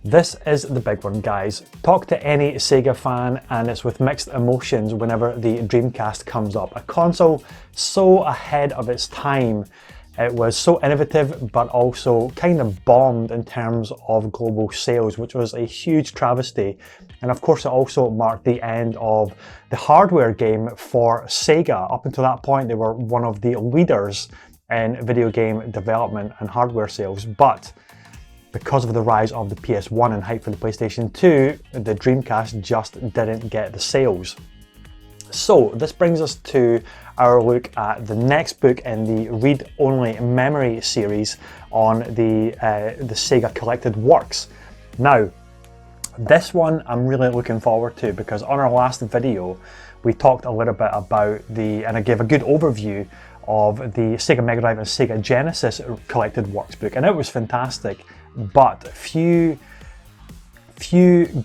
This is the big one, guys. Talk to any Sega fan and it's with mixed emotions whenever the Dreamcast comes up. A console so ahead of its time. It was so innovative, but also kind of bombed in terms of global sales, which was a huge travesty. And of course, it also marked the end of the hardware game for Sega. Up until that point, they were one of the leaders in video game development and hardware sales. But because of the rise of the PS1 and hype for the PlayStation 2, the Dreamcast just didn't get the sales. So this brings us to our look at the next book in the read-only memory series on the Sega collected works. Now, this one I'm really looking forward to because on our last video we talked a little bit about and I gave a good overview of the Sega Mega Drive and Sega Genesis collected works book, and it was fantastic. But few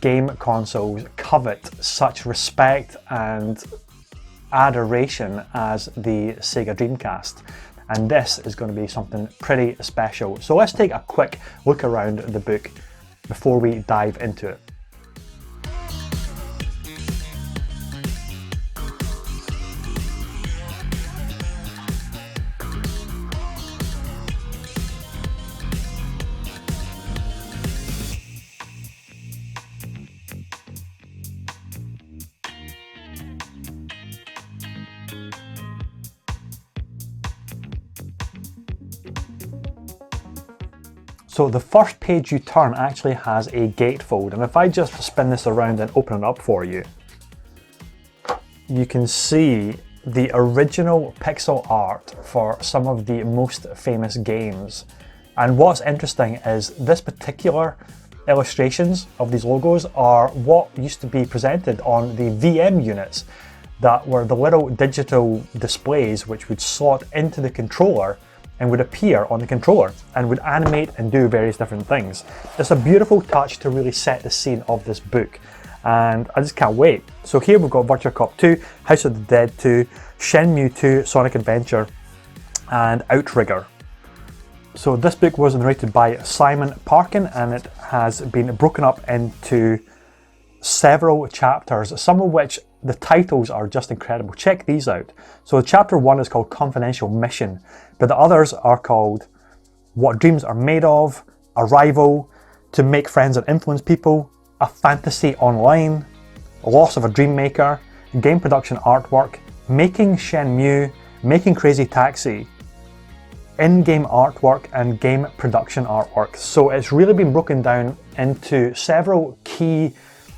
game consoles covet such respect and adoration as the Sega Dreamcast, and this is going to be something pretty special. So let's take a quick look around the book before we dive into it. So the first page you turn actually has a gatefold, and if I just spin this around and open it up for you, you can see the original pixel art for some of the most famous games. And what's interesting is this particular illustrations of these logos are what used to be presented on the VM units that were the little digital displays which would slot into the controller and would appear on the controller and would animate and do various different things. It's a beautiful touch to really set the scene of this book, and I just can't wait. So here we've got Virtua Cop 2, House of the Dead 2, Shenmue 2, Sonic Adventure, and Outrigger. So this book was narrated by Simon Parkin, and it has been broken up into several chapters, some of which the titles are just incredible. Check these out. So chapter 1 is called Confidential Mission, but the others are called What Dreams Are Made Of, Arrival, To Make Friends and Influence People, A Fantasy Online, Loss of a Dream Maker, Game Production Artwork, Making Shenmue, Making Crazy Taxi, in-game artwork, and game production artwork. So it's really been broken down into several key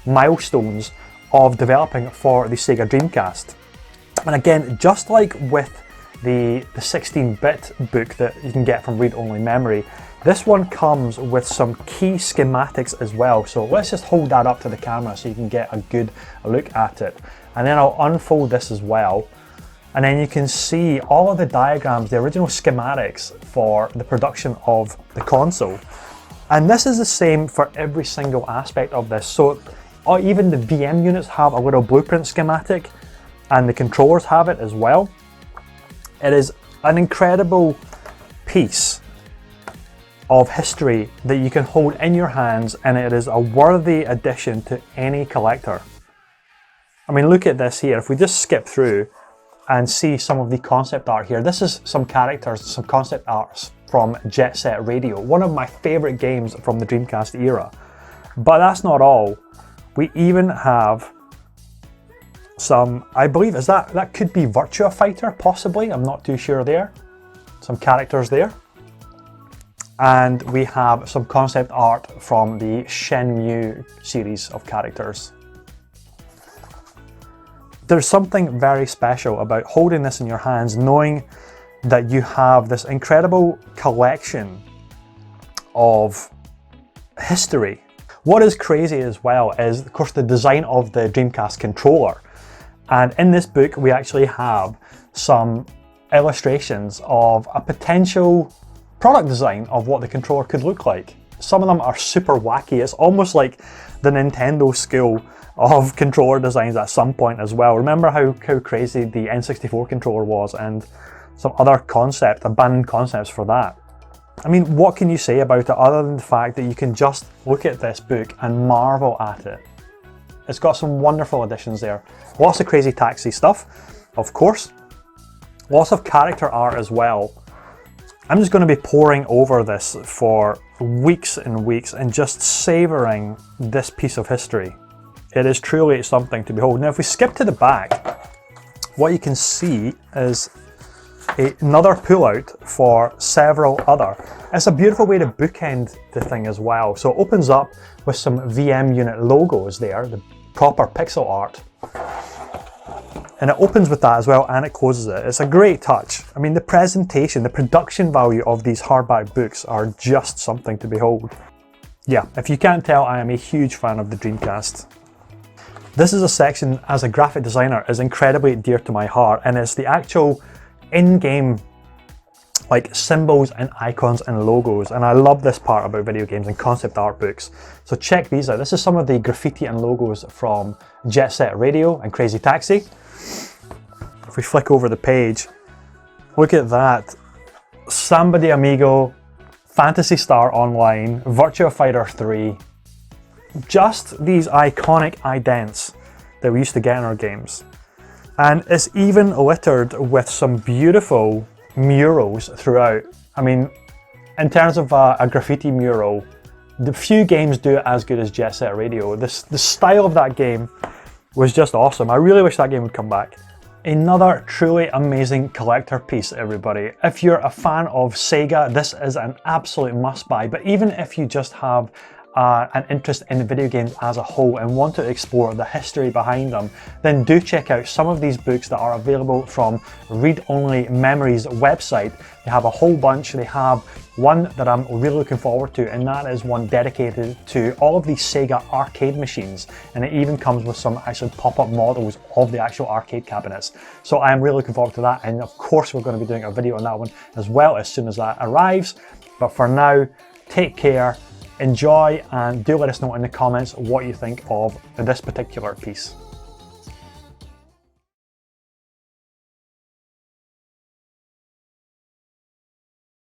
milestones of developing for the Sega Dreamcast. And again, just like with the 16-bit book that you can get from Read Only Memory, this one comes with some key schematics as well. So let's just hold that up to the camera so you can get a good look at it. And then I'll unfold this as well. And then you can see all of the diagrams, the original schematics for the production of the console. And this is the same for every single aspect of this. So even the VM units have a little blueprint schematic, and the controllers have it as well. It is an incredible piece of history that you can hold in your hands, and it is a worthy addition to any collector. I mean, look at this here. If we just skip through and see some of the concept art here, this is some characters, some concept arts from Jet Set Radio, one of my favorite games from the Dreamcast era. But that's not all. We even have some, I believe, that could be Virtua Fighter, possibly, I'm not too sure there. Some characters there. And we have some concept art from the Shenmue series of characters. There's something very special about holding this in your hands, knowing that you have this incredible collection of history. What is crazy as well is, of course, the design of the Dreamcast controller. And in this book, we actually have some illustrations of a potential product design of what the controller could look like. Some of them are super wacky. It's almost like the Nintendo school of controller designs at some point as well. Remember how crazy the N64 controller was, and some other abandoned concepts for that. I mean, what can you say about it other than the fact that you can just look at this book and marvel at it? It's got some wonderful additions there. Lots of Crazy Taxi stuff, of course. Lots of character art as well. I'm just going to be poring over this for weeks and weeks and just savouring this piece of history. It is truly something to behold. Now, if we skip to the back, what you can see is another pullout for several other. It's a beautiful way to bookend the thing as well. So it opens up with some VM unit logos there, the proper pixel art. And it opens with that as well, and it closes it. It's a great touch. I mean, the presentation, the production value of these hardback books are just something to behold. Yeah, if you can't tell, I am a huge fan of the Dreamcast. This is a section, as a graphic designer, is incredibly dear to my heart, and it's the actual in-game like symbols and icons and logos, and I love this part about video games and concept art books. So check these out. This is some of the graffiti and logos from Jet Set Radio and Crazy Taxi. If we flick over the page, look at that. Samba de Amigo, Phantasy Star Online, Virtua Fighter 3. Just these iconic idents that we used to get in our games. And it's even littered with some beautiful murals throughout. I mean, in terms of a graffiti mural, the few games do it as good as Jet Set Radio. The style of that game was just awesome. I really wish that game would come back. Another truly amazing collector piece, everybody. If you're a fan of Sega, this is an absolute must-buy. But even if you just have an interest in video games as a whole and want to explore the history behind them, then do check out some of these books that are available from Read Only Memories website. They have a whole bunch. They have one that I'm really looking forward to, and that is one dedicated to all of these Sega arcade machines, and it even comes with some actual pop-up models of the actual arcade cabinets. So I am really looking forward to that, and of course we're going to be doing a video on that one as well as soon as that arrives. But for now, take care, enjoy, and do let us know in the comments what you think of this particular piece.